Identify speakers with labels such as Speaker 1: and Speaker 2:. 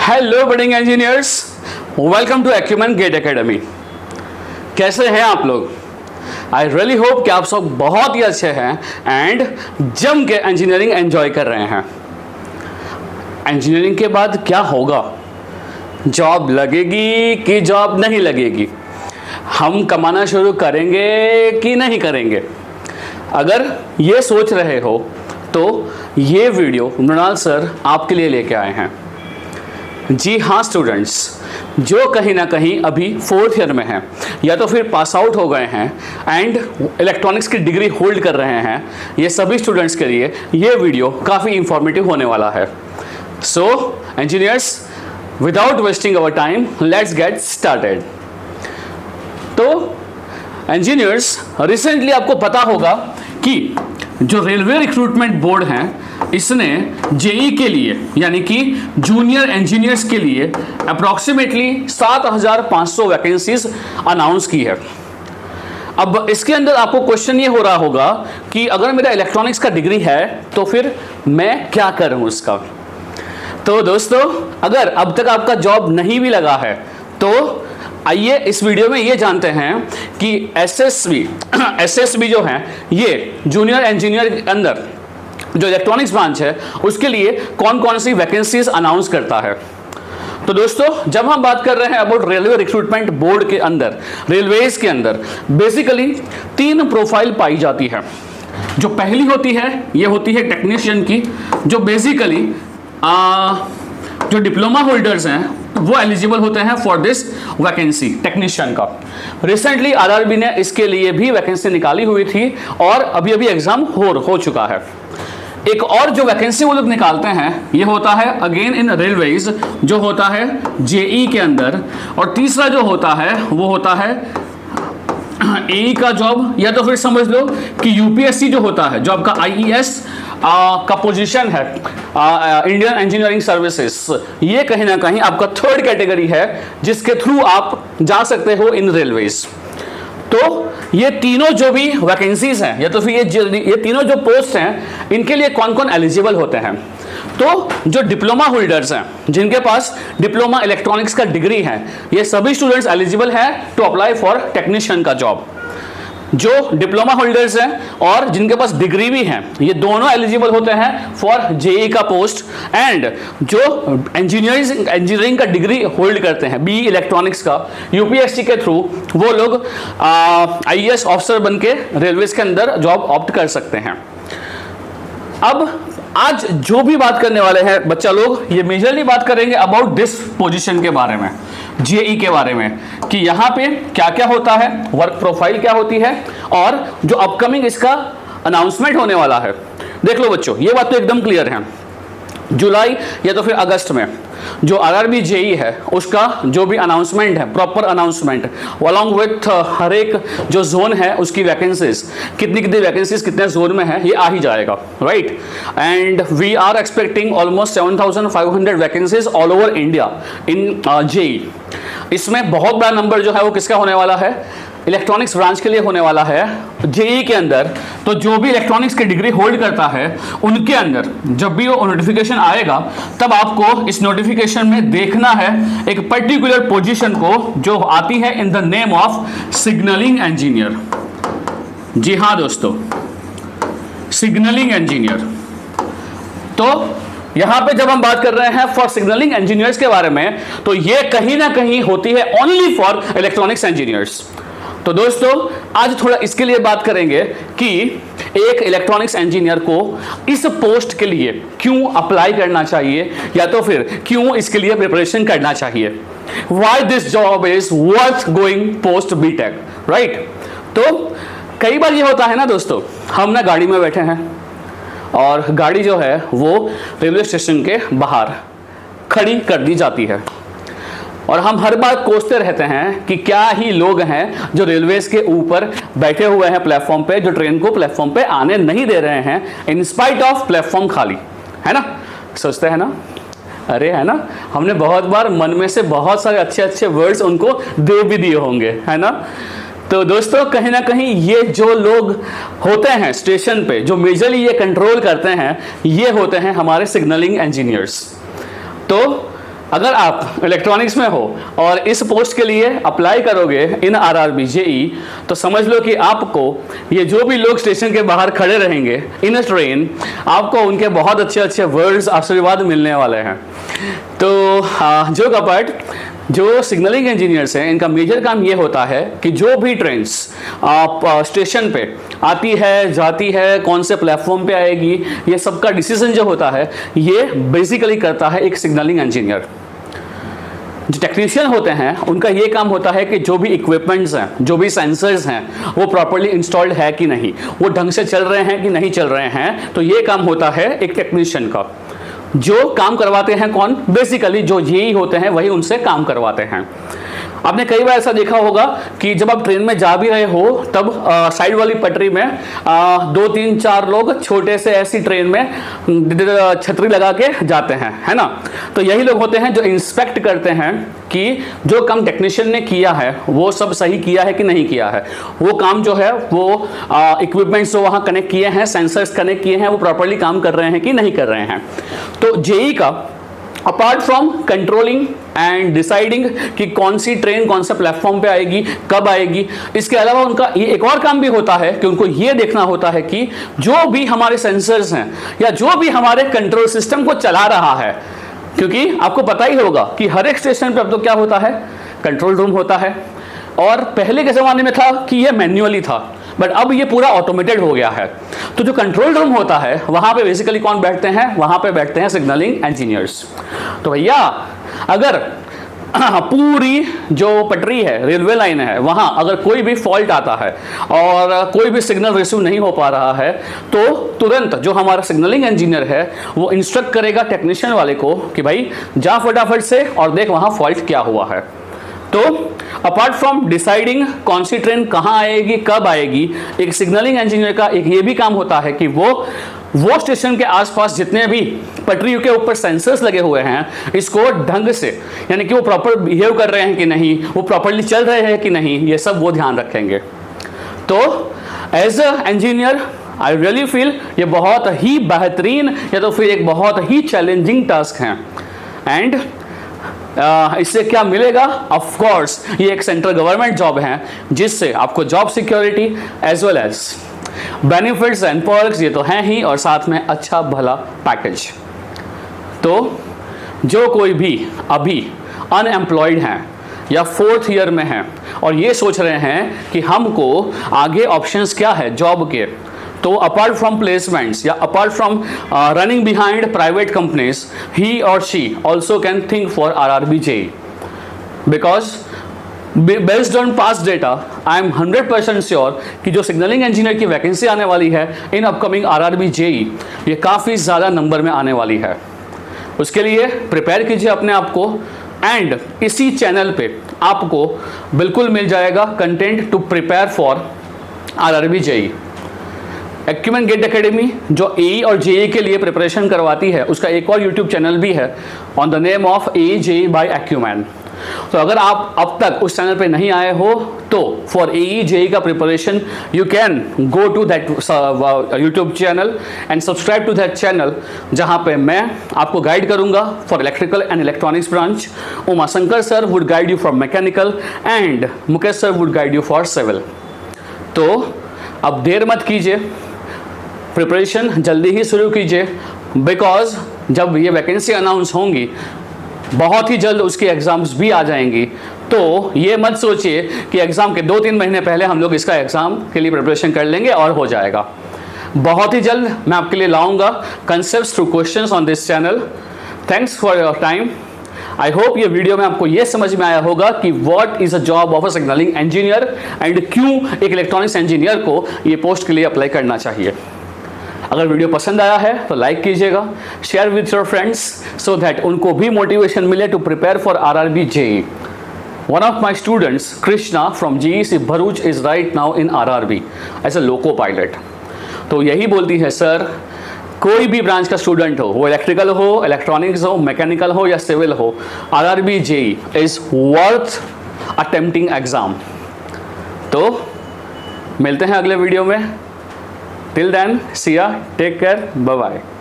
Speaker 1: Hello budding engineers, welcome to Acumen GATE academy. कैसे हैं आप लोग? आई रियली होप कि आप सब बहुत ही अच्छे हैं एंड जम के इंजीनियरिंग एंजॉय कर रहे हैं। इंजीनियरिंग के बाद क्या होगा? जॉब लगेगी कि जॉब नहीं लगेगी? हम कमाना शुरू करेंगे कि नहीं करेंगे? अगर ये सोच रहे हो तो ये वीडियो मृणाल सर आपके लिए लेके आए हैं। जी हाँ स्टूडेंट्स, जो कहीं ना कहीं अभी 4th ईयर में हैं या तो फिर पास आउट हो गए हैं एंड इलेक्ट्रॉनिक्स की डिग्री होल्ड कर रहे हैं, ये सभी स्टूडेंट्स के लिए ये वीडियो काफ़ी इंफॉर्मेटिव होने वाला है। So engineers, without wasting our time, let's get started. तो इंजीनियर्स, रिसेंटली आपको पता होगा कि जो रेलवे रिक्रूटमेंट बोर्ड हैं, इसने जेई के लिए यानी कि जूनियर इंजीनियर्स के लिए अप्रॉक्सीमेटली 7,500 वैकेंसीज अनाउंस की है। अब इसके अंदर आपको क्वेश्चन ये हो रहा होगा कि अगर मेरा इलेक्ट्रॉनिक्स का डिग्री है तो फिर मैं क्या करूं उसका। तो दोस्तों, अगर अब तक आपका जॉब नहीं भी लगा है तो आइए इस वीडियो में ये जानते हैं कि एसएसबी जो है, ये जूनियर इंजीनियर के अंदर जो इलेक्ट्रॉनिक्स ब्रांच है उसके लिए कौन कौन सी वैकेंसीज अनाउंस करता है। तो दोस्तों, जब हम बात कर रहे हैं अबाउट रेलवे रिक्रूटमेंट बोर्ड के अंदर, रेलवेज के अंदर बेसिकली 3 प्रोफाइल पाई जाती है। जो पहली होती है ये होती है टेक्नीशियन की, जो बेसिकली जो डिप्लोमा होल्डर्स हैं वो एलिजिबल होते हैं फॉर दिस वैकेंसी टेक्नीशियन का। रिसेंटली आरआरबी ने इसके लिए भी वैकेंसी निकाली हुई थी और अभी अभी एग्जाम हो चुका है। एक और जो वैकेंसी वो लोग निकालते हैं ये होता है अगेन इन रेलवेज, जो होता है जेई के अंदर। और तीसरा जो होता है वो होता है एई का जॉब, या तो फिर समझ लो कि यूपीएससी जो होता है, जो आपका आईईएस का पोजीशन है, इंडियन इंजीनियरिंग सर्विसेज, ये कहीं ना कहीं आपका 3rd कैटेगरी है जिसके थ्रू आप जा सकते हो इन रेलवेज। तो ये तीनों जो भी वैकेंसीज हैं या तो फिर ये तीनों जो पोस्ट हैं, इनके लिए कौन कौन एलिजिबल होते हैं? तो जो डिप्लोमा होल्डर्स हैं, जिनके पास डिप्लोमा इलेक्ट्रॉनिक्स का डिग्री है, ये सभी स्टूडेंट्स एलिजिबल हैं टू अप्लाई फॉर टेक्नीशियन का जॉब। जो डिप्लोमा होल्डर्स हैं और जिनके पास डिग्री भी है, ये दोनों एलिजिबल होते हैं फॉर जेई का पोस्ट। एंड जो इंजीनियरिंग का डिग्री होल्ड करते हैं बी इलेक्ट्रॉनिक्स का, यूपीएससी के थ्रू वो लोग आईएएस ऑफिसर बन के रेलवेज के अंदर जॉब ऑप्ट कर सकते हैं। अब आज जो भी बात करने वाले हैं बच्चा लोग, ये मेजरली बात करेंगे अबाउट दिस पोजीशन के बारे में, जेई के बारे में, कि यहाँ पे क्या क्या होता है, वर्क प्रोफाइल क्या होती है और जो अपकमिंग इसका अनाउंसमेंट होने वाला है। देख लो बच्चों, ये बात तो एकदम क्लियर है। जुलाई या तो फिर अगस्त में जो आरआरबी जेई है उसका जो भी अनाउंसमेंट है, proper announcement along with her एक जो जोन है उसकी वैकेंसीज, कितनी कितनी वैकेंसीज कितने जोन में है, ये आ ही जाएगा, right. And we are expecting almost 7,500 vacancies all over India in JE. इसमें बहुत बड़ा नंबर जो है वो किसका होने वाला है? इलेक्ट्रॉनिक्स ब्रांच के लिए होने वाला है जेई के अंदर। तो जो भी इलेक्ट्रॉनिक्स की डिग्री होल्ड करता है उनके अंदर जब भी वो नोटिफिकेशन आएगा तब आपको इस नोटिफिकेशन में देखना है एक पर्टिकुलर पोजीशन को जो आती है in the name of signalling engineer. जी हाँ दोस्तों, सिग्नलिंग इंजीनियर। तो यहां पे जब हम बात कर रहे हैं फॉर सिग्नलिंग इंजीनियर्स के बारे में, तो ये कहीं ना कहीं होती है ओनली फॉर इलेक्ट्रॉनिक्स इंजीनियर्स। तो दोस्तों, आज थोड़ा इसके लिए बात करेंगे कि एक इलेक्ट्रॉनिक्स इंजीनियर को इस पोस्ट के लिए क्यों अप्लाई करना चाहिए या तो फिर क्यों इसके लिए प्रिपरेशन करना चाहिए। Why this job is worth going post BTech, right. तो कई बार ये होता है ना दोस्तों, हम ना गाड़ी में बैठे हैं और गाड़ी जो है वो रेलवे स्टेशन के बाहर खड़ी कर दी जाती है और हम हर बार कोसते रहते हैं कि क्या ही लोग हैं जो रेलवेज के ऊपर बैठे हुए हैं प्लेटफॉर्म पे, जो ट्रेन को प्लेटफॉर्म पे आने नहीं दे रहे हैं इन स्पाइट ऑफ प्लेटफॉर्म खाली है ना। सोचते हैं ना, अरे है ना, हमने बहुत बार मन में से बहुत सारे अच्छे अच्छे वर्ड्स उनको दे भी दिए होंगे, है ना। तो दोस्तों, कहीं ना कहीं ये जो लोग होते हैं स्टेशन पे, जो मेजरली ये कंट्रोल करते हैं, ये होते हैं हमारे सिग्नलिंग इंजीनियर्स। तो अगर आप इलेक्ट्रॉनिक्स में हो और इस पोस्ट के लिए अप्लाई करोगे इन आरआरबी जेई, तो समझ लो कि आपको ये जो भी लोग स्टेशन के बाहर खड़े रहेंगे इन अ ट्रेन, आपको उनके बहुत अच्छे अच्छे वर्ड्स, आशीर्वाद मिलने वाले हैं। तो जो कपट जो सिग्नलिंग इंजीनियर्स हैं, इनका मेजर काम ये होता है कि जो भी ट्रेन्स स्टेशन पे आती है, जाती है, कौन से प्लेटफॉर्म पे आएगी, ये सबका डिसीजन जो होता है ये बेसिकली करता है एक सिग्नलिंग इंजीनियर। जो टेक्नीशियन होते हैं उनका ये काम होता है कि जो भी इक्विपमेंट्स हैं, जो भी सेंसर्स हैं, वो प्रॉपर्ली इंस्टॉल्ड है कि नहीं, वो ढंग से चल रहे हैं कि नहीं चल रहे हैं। तो ये काम होता है एक टेक्नीशियन का। जो काम करवाते हैं कौन? बेसिकली जो जेई होते हैं वही उनसे काम करवाते हैं। आपने कई बार ऐसा देखा होगा कि जब आप ट्रेन में जा भी रहे हो तब साइड वाली पटरी में 2 3 4 लोग छोटे से ऐसी ट्रेन में छतरी लगा के जाते हैं, है ना। तो यही लोग होते हैं जो इंस्पेक्ट करते हैं कि जो काम टेक्नीशियन ने किया है वो सब सही किया है कि नहीं किया है। वो काम जो है वो इक्विपमेंट्स जो वहाँ कनेक्ट किए हैं, सेंसर्स कनेक्ट किए हैं, वो प्रॉपर्ली काम कर रहे हैं कि नहीं कर रहे हैं। तो जेई का apart from controlling and deciding कि कौन सी ट्रेन कौन से प्लेटफॉर्म पे आएगी, कब आएगी, इसके अलावा उनका ये एक और काम भी होता है कि उनको ये देखना होता है कि जो भी हमारे सेंसर्स हैं या जो भी हमारे कंट्रोल सिस्टम को चला रहा है, क्योंकि आपको पता ही होगा कि हर एक स्टेशन पे अब तो क्या होता है, कंट्रोल रूम होता है। और पहले के ज़माने में था कि ये मैन्युअली था, बट अब ये पूरा ऑटोमेटेड हो गया है। तो जो कंट्रोल रूम होता है वहाँ पे बेसिकली कौन बैठते हैं? वहाँ पे बैठते हैं सिग्नलिंग इंजीनियर्स। तो भैया अगर पूरी जो पटरी है, रेलवे लाइन है, वहाँ अगर कोई भी फॉल्ट आता है और कोई भी सिग्नल रिसीव नहीं हो पा रहा है, तो तुरंत जो हमारा सिग्नलिंग इंजीनियर है वो इंस्ट्रक्ट करेगा टेक्नीशियन वाले को कि भाई जा फटाफट से और देख वहाँ फॉल्ट क्या हुआ है। तो अपार्ट फ्रॉम डिसाइडिंग कौन सी ट्रेन कहाँ आएगी, कब आएगी, एक सिग्नलिंग इंजीनियर का एक ये भी काम होता है कि वो स्टेशन के आसपास जितने भी पटरियों के ऊपर सेंसर्स लगे हुए हैं, इसको ढंग से, यानी कि वो प्रॉपर बिहेव कर रहे हैं कि नहीं, वो प्रॉपरली चल रहे हैं कि नहीं, ये सब वो ध्यान रखेंगे। तो as a engineer I really feel ये बहुत ही बेहतरीन या तो फिर एक बहुत ही चैलेंजिंग टास्क है। एंड इससे क्या मिलेगा? ऑफ कोर्स ये एक सेंट्रल गवर्नमेंट जॉब है जिससे आपको job security as well as benefits and perks ये तो हैं ही, और साथ में अच्छा भला पैकेज। तो जो कोई भी अभी अनएम्प्लॉयड हैं या 4th ईयर में हैं और ये सोच रहे हैं कि हमको आगे ऑप्शंस क्या है जॉब के, तो अपार्ट फ्रॉम प्लेसमेंट्स या apart from running behind private companies, he और she also can think for RRB JE, because based on past data I am 100% sure कि जो सिग्नलिंग इंजीनियर की वैकेंसी आने वाली है इन अपकमिंग आरआरबी जेई, ये काफ़ी ज़्यादा नंबर में आने वाली है। उसके लिए प्रिपेयर कीजिए अपने आप को, एंड इसी चैनल पे आपको बिल्कुल मिल जाएगा content to prepare for RRB JE. Acumen GATE academy जो एई और जेई के लिए प्रिपरेशन करवाती है, उसका एक और यूट्यूब चैनल भी है on the name of AE JE by Acumen. तो अगर आप अब तक उस चैनल पे नहीं आए हो तो फॉर एई जेई का preparation you can go to that YouTube channel and subscribe to that channel, जहाँ पे मैं आपको गाइड करूँगा for electrical and electronics branch. Umashankar sir would guide you for mechanical and Mukesh sir would guide you for civil. तो अब देर मत कीजिए, preparation जल्दी ही शुरू कीजिए, बिकॉज जब ये वैकेंसी अनाउंस होंगी बहुत ही जल्द उसकी एग्ज़ाम्स भी आ जाएंगी। तो ये मत सोचिए कि एग्ज़ाम के 2-3 महीने पहले हम लोग इसका एग्ज़ाम के लिए प्रिपरेशन कर लेंगे और हो जाएगा। बहुत ही जल्द मैं आपके लिए लाऊंगा concepts through questions on this channel. Thanks for your time. I hope ये वीडियो में आपको ये समझ में आया होगा कि what is a job of a signalling engineer and क्यों एक इलेक्ट्रॉनिक्स इंजीनियर को ये पोस्ट के लिए अप्लाई करना चाहिए। अगर वीडियो पसंद आया है तो लाइक कीजिएगा, share with your friends so that उनको भी मोटिवेशन मिले to prepare for RRB JE. One of my students Krishna from GEC Bharuch is right now in RRB as a loco pilot. तो यही बोलती है सर, कोई भी ब्रांच का स्टूडेंट हो, वो इलेक्ट्रिकल हो, इलेक्ट्रॉनिक्स हो, मैकेनिकल हो या सिविल हो, RRB JE is worth attempting exam. तो मिलते हैं अगले वीडियो में। Till then, see ya, take care, bye bye.